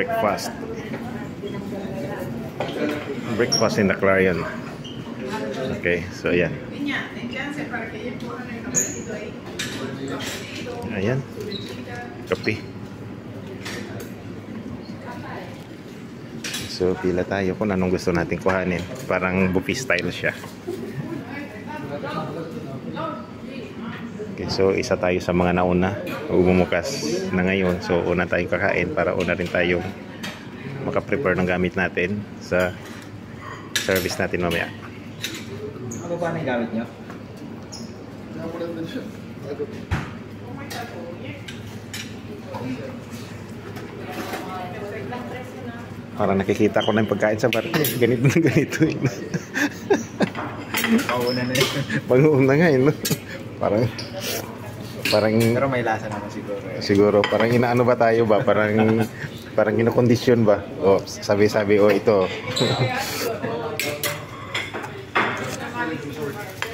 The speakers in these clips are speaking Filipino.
breakfast. Breakfast in the Clarion. Okay, so ayan. Ayan. Kape. So pila tayo kung anong gusto natin kuhanin. Parang buffet style siya. Okay, so isa tayo sa mga nauna. Bumubukas na ngayon. So una tayong kakain para una rin tayong makaprepare ng gamit natin sa service natin mamaya. Ano ba na yung gamit nyo? Parang nakikita ko na yung pagkain sa bar. Ganito na ganito. Pauna na yun. Pag-uuna nga yun. Parang Pero may lasa naman siguro. siguro parang inaano ba tayo ba? Parang kinokondisyon ba? O sabi-sabi o ito.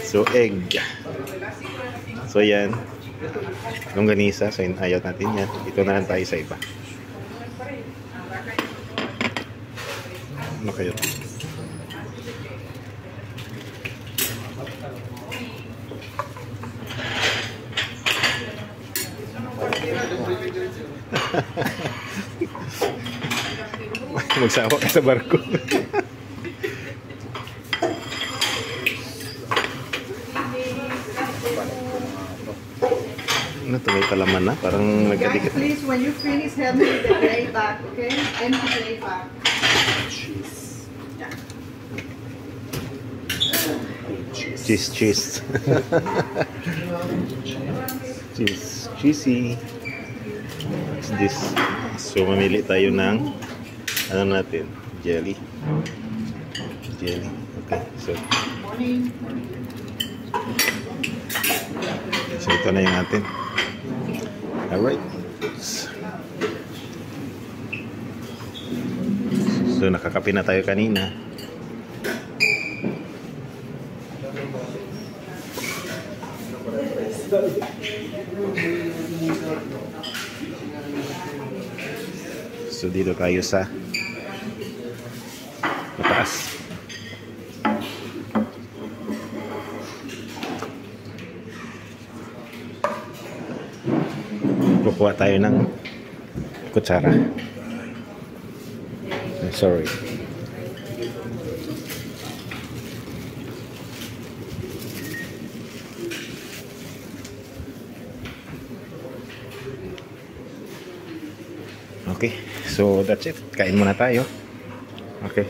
So egg. So yan. Longganisa. So ayaw natin yan. Ito na lang tayo sa iba. Ano kayo? Magsawa ka sa barko. Ano to, may palaman na? Parang nagkadikit. Guys, please, when you finish, help me with the tray back, okay? Empty tray back. Cheese. Cheesy. What's this? So mamili tayo ng ano natin? Jelly. Okay. So ito na yung atin. Alright. So nakakape na tayo kanina. So dito tayo sa mataas. Kukuha tayo ng kutsara. Sorry. Okay, so that's it. Kain muna tayo. Okay.